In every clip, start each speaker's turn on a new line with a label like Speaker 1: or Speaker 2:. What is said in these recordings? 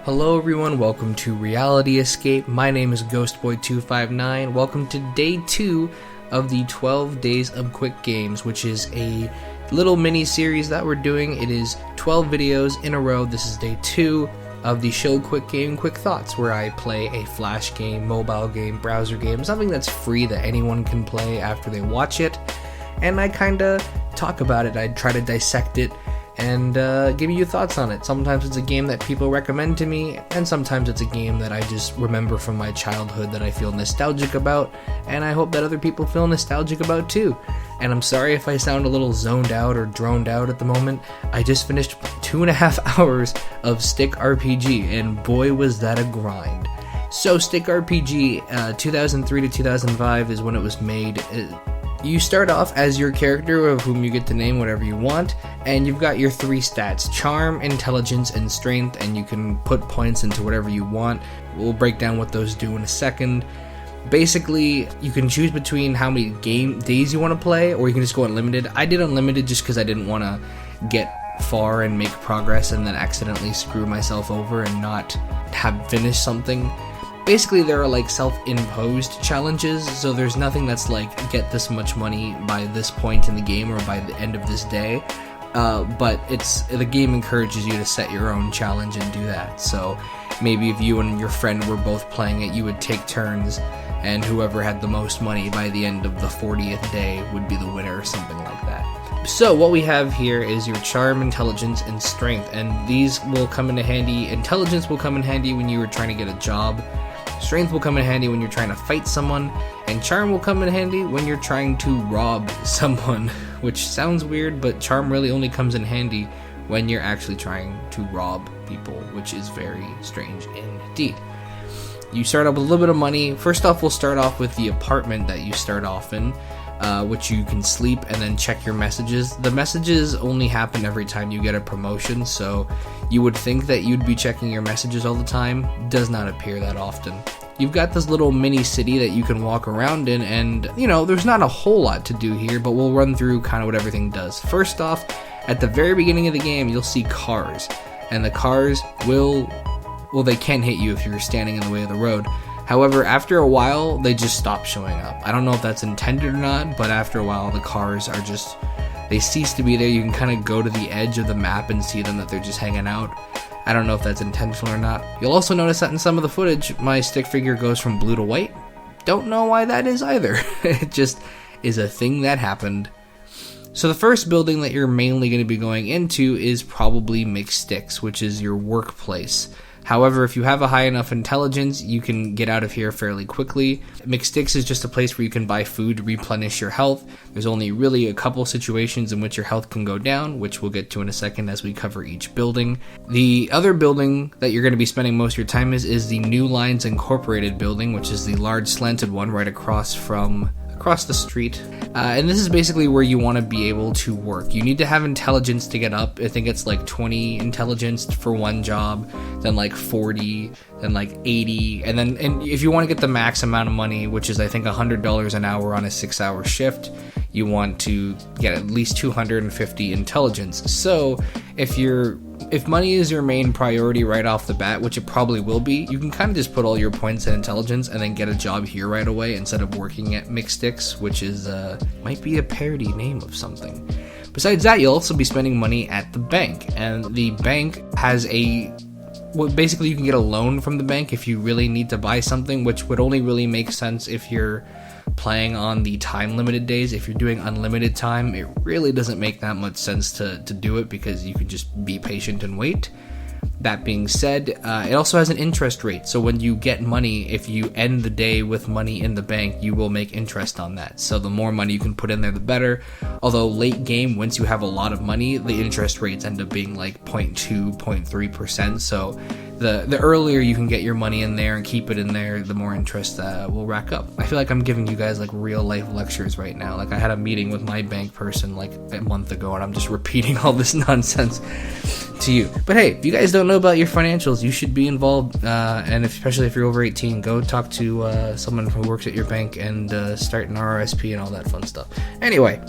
Speaker 1: Hello everyone, welcome to Reality Escape. My name is Ghostboy259. Welcome to day 2 of the 12 Days of Quick Games, which is a little mini series that we're doing. It is 12 videos in a row. This is day 2 of the show Quick Game, Quick Thoughts, where I play a flash game, mobile game, browser game, something that's free that anyone can play after they watch it. And I kinda talk about it. I try to dissect it and give you thoughts on it. Sometimes it's a game that people recommend to me, and sometimes it's a game that I just remember from my childhood that I feel nostalgic about, and I hope that other people feel nostalgic about too. And I'm sorry if I sound a little zoned out or droned out at the moment. I just finished 2.5 hours of Stick RPG, and boy was that a grind. So Stick RPG, 2003 to 2005 is when it was made. You start off as your character, of whom you get to name whatever you want, and you've got your 3 stats: charm, intelligence, and strength, and you can put points into whatever you want. We'll break down what those do in a second. Basically, you can choose between how many game days you want to play, or you can just go unlimited. I did unlimited just because I didn't want to get far and make progress and then accidentally screw myself over and not have finished something. Basically, there are like self-imposed challenges, so there's nothing that's like, get this much money by this point in the game or by the end of this day, but the game encourages you to set your own challenge and do that. So maybe if you and your friend were both playing it, you would take turns, and whoever had the most money by the end of the 40th day would be the winner or something like that. So what we have here is your charm, intelligence, and strength, and these will come into handy. Intelligence will come in handy when you are trying to get a job. Strength will come in handy when you're trying to fight someone, and charm will come in handy when you're trying to rob someone, which sounds weird, but charm really only comes in handy when you're actually trying to rob people, which is very strange indeed. You start up with a little bit of money. First off, we'll start off with the apartment that you start off in, which you can sleep and then check your messages. The messages only happen every time you get a promotion, so you would think that you'd be checking your messages all the time. Does not appear that often. You've got this little mini city that you can walk around in, and there's not a whole lot to do here, but we'll run through kind of what everything does. First off, at the very beginning of the game, you'll see cars, and the cars they can hit you if you're standing in the way of the road. However, after a while, they just stop showing up. I don't know if that's intended or not, but after a while, the cars they cease to be there. You can kind of go to the edge of the map and see them, that they're just hanging out. I don't know if that's intentional or not. You'll also notice that in some of the footage, my stick figure goes from blue to white. Don't know why that is either. It just is a thing that happened. So the first building that you're mainly going to be going into is probably McSticks, which is your workplace. However, if you have a high enough intelligence, you can get out of here fairly quickly. McSticks is just a place where you can buy food to replenish your health. There's only really a couple situations in which your health can go down, which we'll get to in a second as we cover each building. The other building that you're going to be spending most of your time is the New Lines Incorporated building, which is the large slanted one right across the street. And this is basically where you want to be able to work. You need to have intelligence to get up. I think it's like 20 intelligence for one job, then like 40, then like 80, and if you want to get the max amount of money, which is I think $100 an hour on a 6-hour shift, you want to get at least 250 intelligence. So if money is your main priority right off the bat, which it probably will be, you can kind of just put all your points in intelligence and then get a job here right away instead of working at McSticks, which is might be a parody name of something. Besides that, you'll also be spending money at the bank, and the bank has basically you can get a loan from the bank if you really need to buy something, which would only really make sense if you're playing on the time limited days. If you're doing unlimited time, it really doesn't make that much sense to do it, because you can just be patient and wait. That being said, it also has an interest rate, so when you get money, if you end the day with money in the bank, you will make interest on that. So the more money you can put in there, the better. Although late game, once you have a lot of money, the interest rates end up being like 0.2, 0.3%, so the earlier you can get your money in there and keep it in there, the more interest will rack up. I feel like I'm giving you guys like real life lectures right now. Like I had a meeting with my bank person like a month ago, and I'm just repeating all this nonsense to you. But hey, if you guys don't know about your financials, you should be involved, and especially if you're over 18, go talk to someone who works at your bank and start an RRSP and all that fun stuff. Anyway,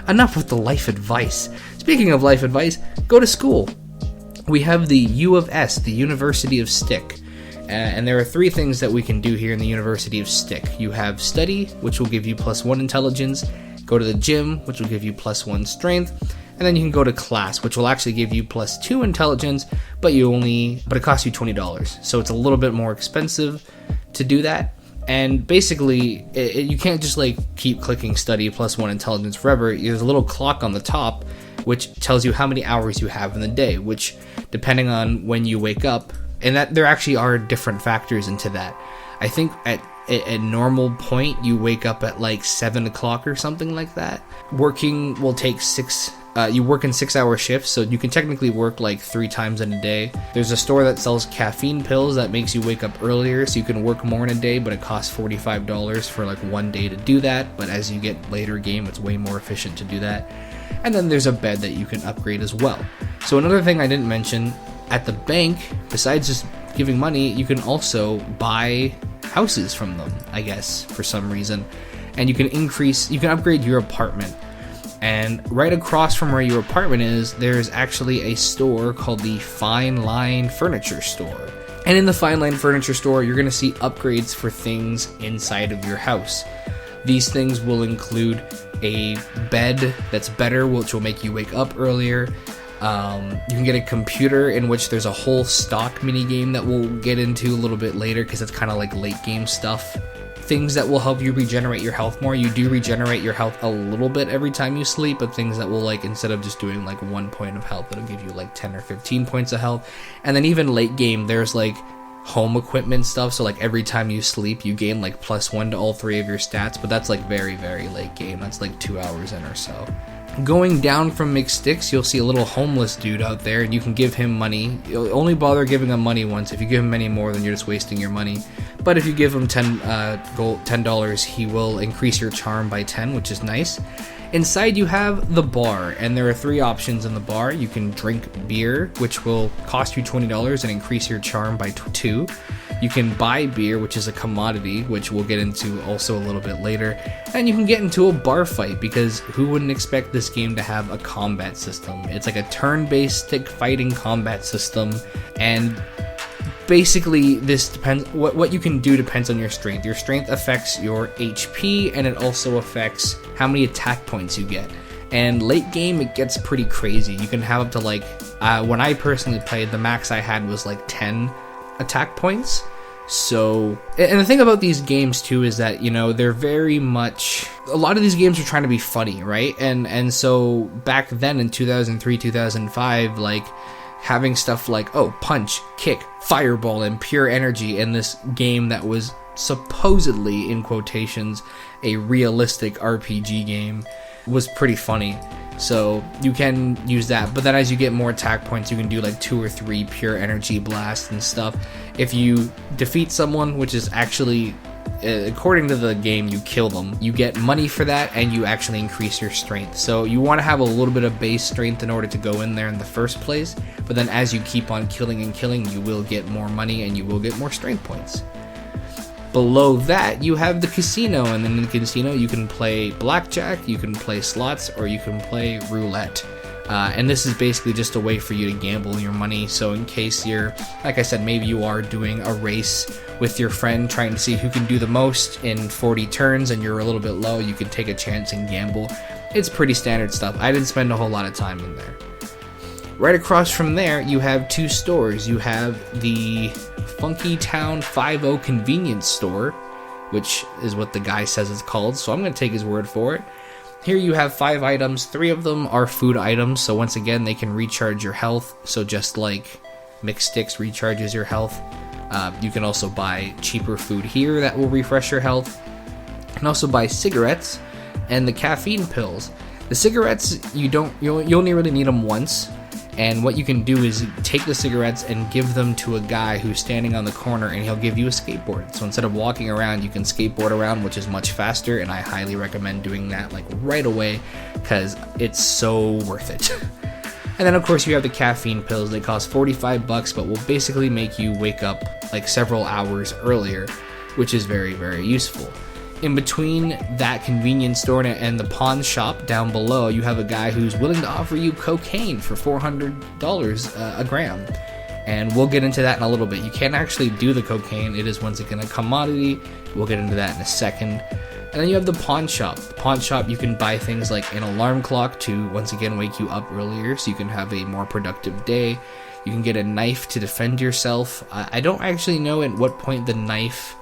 Speaker 1: enough with the life advice. Speaking of life advice, go to school. we have the U of S, the University of Stick. And there are 3 things that we can do here in the University of Stick. You have study, which will give you +1 intelligence, go to the gym, which will give you +1 strength, and then you can go to class, which will actually give you +2 intelligence, but it costs you $20. So it's a little bit more expensive to do that. And basically, you can't just like keep clicking study +1 intelligence forever. There's a little clock on the top which tells you how many hours you have in the day, which depending on when you wake up, and that there actually are different factors into that. I think at a normal point you wake up at like 7 o'clock or something like that. Working will take you work in 6-hour shifts, so you can technically work like 3 times in a day. There's a store that sells caffeine pills that makes you wake up earlier so you can work more in a day, but it costs $45 for like 1 day to do that. But as you get later game, it's way more efficient to do that. And then there's a bed that you can upgrade as well. So another thing I didn't mention, at the bank, besides just giving money, you can also buy houses from them, I guess, for some reason. And you can upgrade your apartment. And right across from where your apartment is, there's actually a store called the Fine Line Furniture Store. And in the Fine Line Furniture Store, you're going to see upgrades for things inside of your house. These things will include a bed that's better, which will make you wake up earlier. You can get a computer in which there's a whole stock mini game that we'll get into a little bit later because it's kind of like late game stuff. Things that will help you regenerate your health more. You do regenerate your health a little bit every time you sleep, but things that will, like, instead of just doing like 1 point of health, it'll give you like 10 or 15 points of health. And then even late game, there's like home equipment stuff, so like every time you sleep you gain like +1 to all 3 of your stats, but that's like very, very late game. That's like 2 hours in or so. Going down from McSticks, you'll see a little homeless dude out there, and you can give him money. You'll only bother giving him money once. If you give him any more, then you're just wasting your money. But if you give him $10, he will increase your charm by 10, which is nice. Inside you have the bar, and there are 3 options in the bar. You can drink beer, which will cost you $20 and increase your charm by 2. You can buy beer, which is a commodity, which we'll get into also a little bit later. And you can get into a bar fight, because who wouldn't expect this game to have a combat system? It's like a turn-based stick fighting combat system, and basically this depends, what you can do depends on your strength. Your strength affects your HP, and it also affects how many attack points you get. And late game, it gets pretty crazy. You can have up to like, when I personally played, the max I had was like 10 attack points. So, and the thing about these games too is that, you know, they're very much, a lot of these games are trying to be funny, right? And so back then in 2003, 2005, like having stuff like, oh, punch, kick, fireball, and pure energy in this game that was supposedly, in quotations, a realistic RPG game was pretty funny. So you can use that, but then as you get more attack points, you can do like 2 or 3 pure energy blasts and stuff. If you defeat someone, which is actually, according to the game, you kill them, you get money for that, and you actually increase your strength. So you want to have a little bit of base strength in order to go in there in the first place, but then as you keep on killing and killing, you will get more money and you will get more strength points. Below that, you have the casino, and then in the casino you can play blackjack, you can play slots, or you can play roulette. And this is basically just a way for you to gamble your money, so in case you're, like I said, maybe you are doing a race with your friend trying to see who can do the most in 40 turns and you're a little bit low, you can take a chance and gamble. It's pretty standard stuff. I didn't spend a whole lot of time in there. Right across from there, you have 2 stores. You have the Funky Town 5-0 convenience store, which is what the guy says it's called, so I'm going to take his word for it. Here you have 5 items. 3 of them are food items, so once again, they can recharge your health. So just like McSticks recharges your health, you can also buy cheaper food here that will refresh your health. You can also buy cigarettes and the caffeine pills. The cigarettes, you only really need them once. And what you can do is take the cigarettes and give them to a guy who's standing on the corner, and he'll give you a skateboard. So instead of walking around, you can skateboard around, which is much faster, and I highly recommend doing that like right away because it's so worth it. And then of course you have the caffeine pills. They cost $45, but will basically make you wake up like several hours earlier, which is very, very useful. in between that convenience store and the pawn shop down below, you have a guy who's willing to offer you cocaine for $400 a gram. And we'll get into that in a little bit. You can't actually do the cocaine. It is once again a commodity. We'll get into that in a second. And then you have the pawn shop. The pawn shop, you can buy things like an alarm clock to once again wake you up earlier so you can have a more productive day. You can get a knife to defend yourself. I don't actually know at what point the knife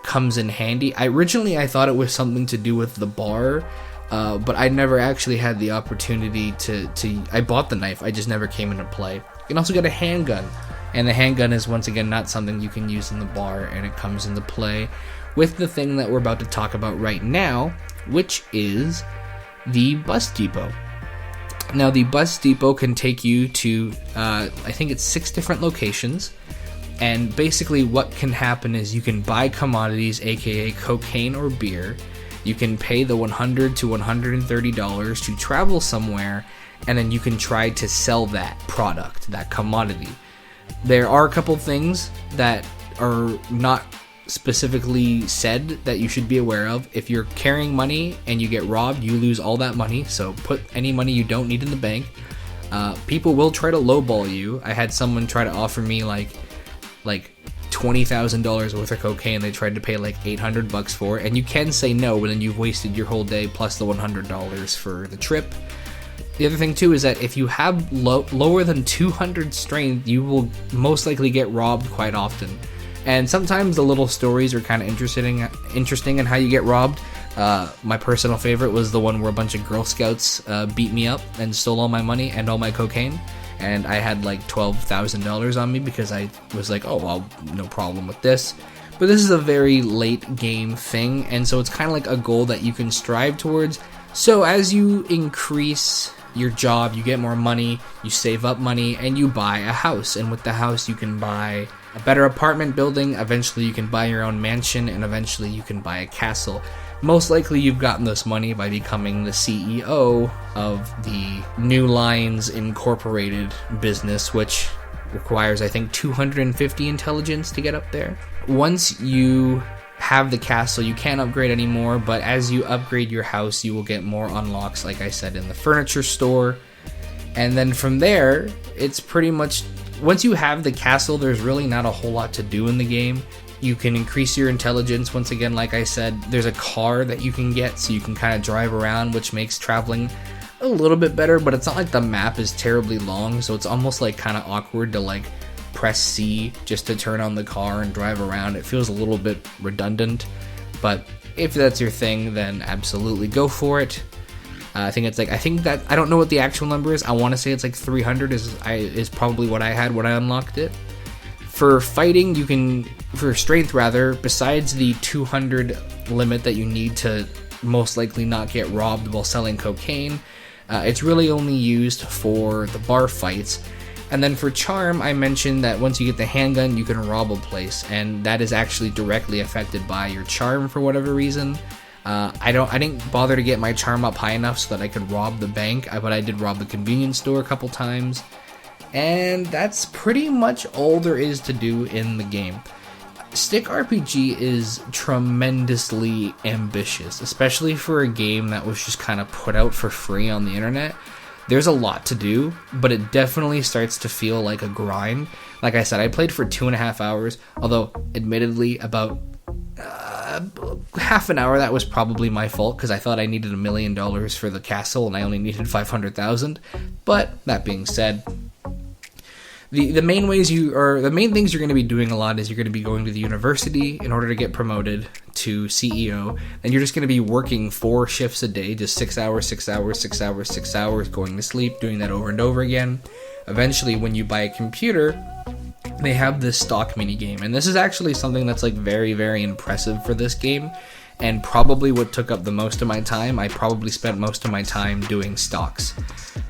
Speaker 1: comes in handy. Originally I thought it was something to do with the bar, but I never actually had the opportunity to I bought the knife, I just never came into play. You can also get a handgun, and the handgun is once again not something you can use in the bar, and it comes into play with the thing that we're about to talk about right now, which is the bus depot. Now the bus depot can take you to I think it's 6 different locations. And basically what can happen is you can buy commodities, aka cocaine or beer. You can pay the $100 to $130 to travel somewhere, and then you can try to sell that product, that commodity. There are a couple things that are not specifically said that you should be aware of. If you're carrying money and you get robbed, you lose all that money, so put any money you don't need in the bank. People will try to lowball you. I had someone try to offer me like $20,000 worth of cocaine. They tried to pay like $800 for it, and you can say no, but then you've wasted your whole day plus the $100 for the trip. The other thing too is that if you have lower than 200 strength, you will most likely get robbed quite often. And sometimes the little stories are kind of interesting in how you get robbed. My personal favorite was the one where a bunch of Girl Scouts beat me up and stole all my money and all my cocaine. And I had like $12,000 on me because I was like, oh, well, no problem with this. But this is a very late game thing, and so it's kind of like a goal that you can strive towards. So as you increase your job, you get more money, you save up money, and you buy a house. And with the house, you can buy a better apartment building. Eventually, you can buy your own mansion, and eventually, you can buy a castle. Most likely you've gotten this money by becoming the CEO of the New Lines Incorporated business, which requires, I think, 250 intelligence to get up there. Once you have the castle, you can't upgrade anymore, but as you upgrade your house, you will get more unlocks, like I said, in the furniture store. And then from there, it's pretty much, once you have the castle, there's really not a whole lot to do in the game. You can increase your intelligence. Once again, like I said, there's a car that you can get so you can kind of drive around, which makes traveling a little bit better, but it's not like the map is terribly long, so it's almost like kind of awkward to like press C just to turn on the car and drive around. It feels a little bit redundant, but if that's your thing, then absolutely go for it. I think that I don't know what the actual number is. I want to say it's like 300 is probably what I had when I unlocked it. For fighting, you can, for strength rather, besides the 200 limit that you need to most likely not get robbed while selling cocaine, it's really only used for the bar fights. And then for charm, I mentioned that once you get the handgun, you can rob a place, and that is actually directly affected by your charm for whatever reason. I didn't bother to get my charm up high enough so that I could rob the bank, but I did rob the convenience store a couple times. And that's pretty much all there is to do in the game. Stick RPG is tremendously ambitious, especially for a game that was just kind of put out for free on the internet. There's a lot to do, but it definitely starts to feel like a grind. Like I said, I played for 2.5 hours, although admittedly about half an hour that was probably my fault because I thought I needed $1 million for the castle and I only needed 500,000. But that being said, the main things you're going to be doing a lot is you're going to be going to the university in order to get promoted to CEO, and you're just going to be working 4 shifts a day, just 6 hours, 6 hours, 6 hours, 6 hours, going to sleep, doing that over and over again. Eventually, when you buy a computer, they have this stock mini game, and this is actually something that's like very, very impressive for this game, and probably what took up the most of my time. I probably spent most of my time doing stocks,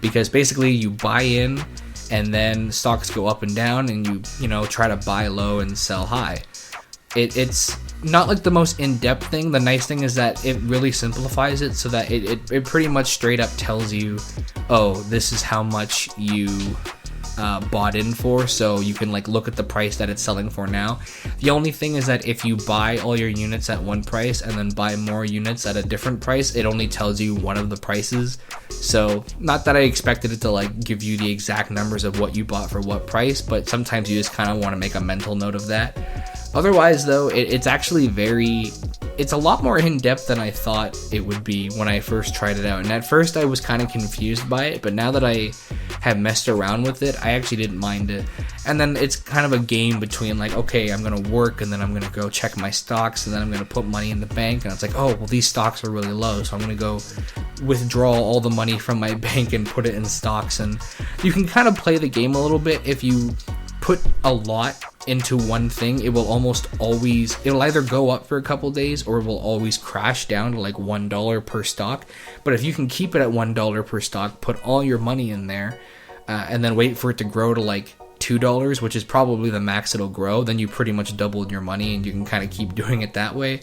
Speaker 1: because basically you buy in, and then stocks go up and down, and you try to buy low and sell high. It's not like the most in-depth thing. The nice thing is that it really simplifies it so that it pretty much straight up tells you, oh, this is how much you bought in for, so you can like look at the price that it's selling for now. The only thing is that if you buy all your units at one price and then buy more units at a different price, it only tells you one of the prices. So not that I expected it to like give you the exact numbers of what you bought for what price, but sometimes you just kind of want to make a mental note of that. Otherwise though, it's actually it's a lot more in-depth than I thought it would be when I first tried it out. And at first I was kind of confused by it, but now that I have messed around with it, I actually didn't mind it. And then it's kind of a game between like, okay, I'm going to work and then I'm going to go check my stocks and then I'm going to put money in the bank. And it's like, oh, well, these stocks are really low, so I'm going to go withdraw all the money from my bank and put it in stocks. And you can kind of play the game a little bit. If you put a lot into one thing, it will almost always, it'll either go up for a couple days or it will always crash down to like $1 per stock. But if you can keep it at $1 per stock, put all your money in there, and then wait for it to grow to like $2, which is probably the max it'll grow, then you pretty much doubled your money and you can kind of keep doing it that way.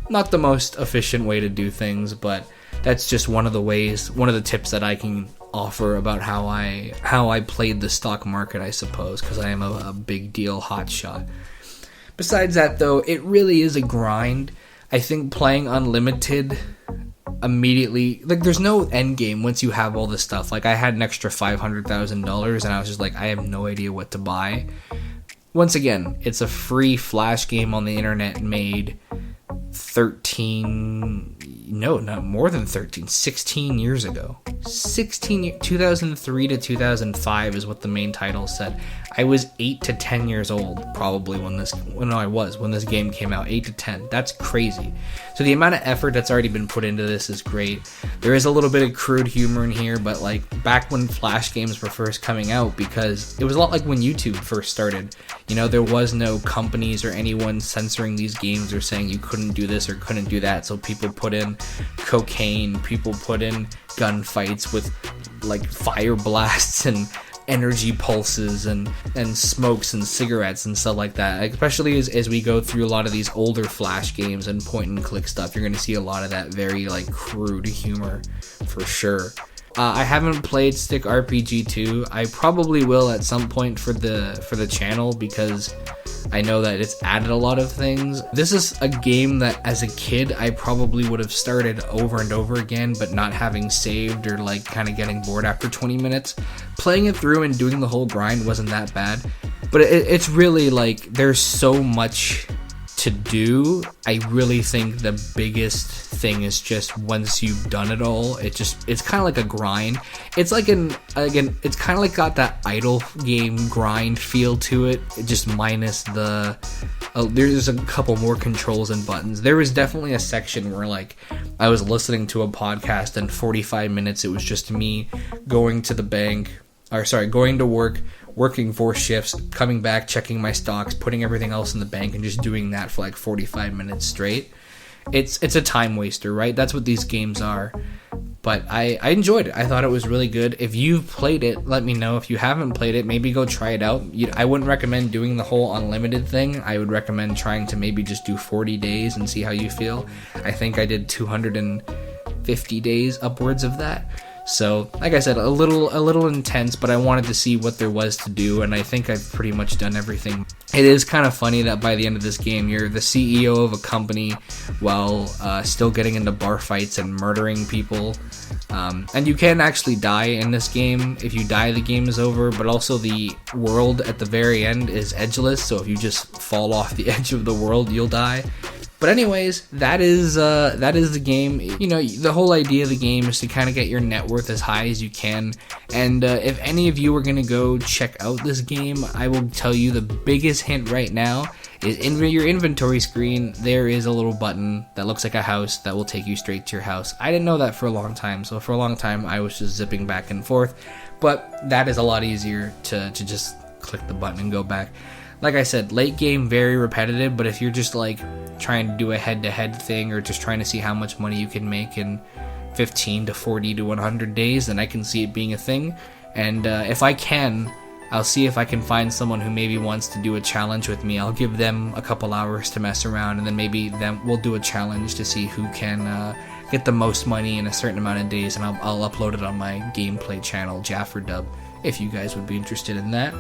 Speaker 1: Not the most efficient way to do things, but that's just one of the tips that I can offer about how I played the stock market, I suppose, because I am a big deal hotshot. Besides that though, it really is a grind. I think playing unlimited immediately, like, there's no end game once you have all this stuff. Like, I had an extra $500,000 and I was just like, I have no idea what to buy. Once again, it's a free flash game on the internet made 16 years ago. 2003 to 2005 is what the main title said. I was 8 to 10 years old probably when this game came out. 8 to 10. That's crazy. So the amount of effort that's already been put into this is great. There is a little bit of crude humor in here, but like back when flash games were first coming out, because it was a lot like when YouTube first started. You know, there was no companies or anyone censoring these games or saying you couldn't do this or couldn't do that, so people put in cocaine, people put in gunfights with like fire blasts and energy pulses and smokes and cigarettes and stuff like that. Like, especially as we go through a lot of these older flash games and point and click stuff, you're going to see a lot of that very like crude humor for sure. I haven't played Stick RPG 2. I probably will at some point for the channel, because I know that it's added a lot of things. This is a game that as a kid I probably would have started over and over again, but not having saved or like kind of getting bored after 20 minutes. Playing it through and doing the whole grind wasn't that bad, but it's really like there's so much to do. I really think the biggest thing is just once you've done it all, it's kind of like a grind. It's like it's kind of like got that idle game grind feel to it, just minus there's a couple more controls and buttons. There was definitely a section where like I was listening to a podcast and 45 minutes it was just me going to work, working 4 shifts, coming back, checking my stocks, putting everything else in the bank, and just doing that for like 45 minutes straight. It's a time waster, right? That's what these games are. But I enjoyed it. I thought it was really good. If you've played it, let me know. If you haven't played it, maybe go try it out. I wouldn't recommend doing the whole unlimited thing. I would recommend trying to maybe just do 40 days and see how you feel. I think I did 250 days, upwards of that. So, like I said, a little intense, but I wanted to see what there was to do, and I think I've pretty much done everything. It is kind of funny that by the end of this game, you're the CEO of a company while still getting into bar fights and murdering people. And you can actually die in this game. If you die, the game is over, but also the world at the very end is edgeless, so if you just fall off the edge of the world, you'll die. But anyways, that is the game. You know, the whole idea of the game is to kind of get your net worth as high as you can. And if any of you are going to go check out this game, I will tell you the biggest hint right now is in your inventory screen, there is a little button that looks like a house that will take you straight to your house. I didn't know that for a long time, so for a long time I was just zipping back and forth. But that is a lot easier to just click the button and go back. Like I said, late game, very repetitive, but if you're just like trying to do a head-to-head thing or just trying to see how much money you can make in 15 to 40 to 100 days, then I can see it being a thing. And if I can, I'll see if I can find someone who maybe wants to do a challenge with me. I'll give them a couple hours to mess around, and then maybe we'll do a challenge to see who can get the most money in a certain amount of days, and I'll upload it on my gameplay channel, JafferDub. if you guys would be interested in that.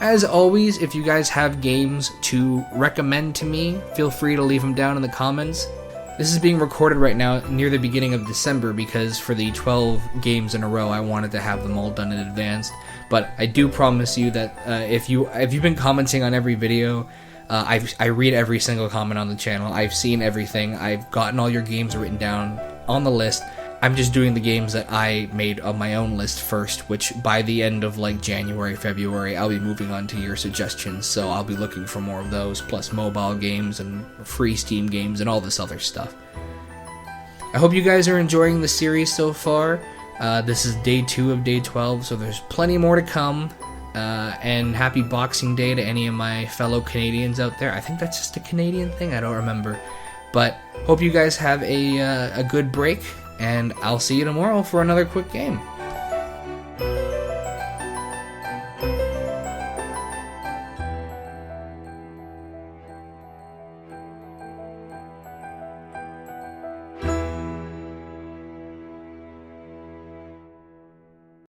Speaker 1: As always, if you guys have games to recommend to me, feel free to leave them down in the comments. This is being recorded right now near the beginning of December because for the 12 games in a row, I wanted to have them all done in advance. But I do promise you that if you've been commenting on every video, I read every single comment on the channel. I've seen everything. I've gotten all your games written down on the list. I'm just doing the games that I made on my own list first, which by the end of like January, February, I'll be moving on to your suggestions, so I'll be looking for more of those, plus mobile games and free Steam games and all this other stuff. I hope you guys are enjoying the series so far. This is day 2 of day 12, so there's plenty more to come. And happy Boxing Day to any of my fellow Canadians out there. I think that's just a Canadian thing, I don't remember. But hope you guys have a good break, and I'll see you tomorrow for another quick game.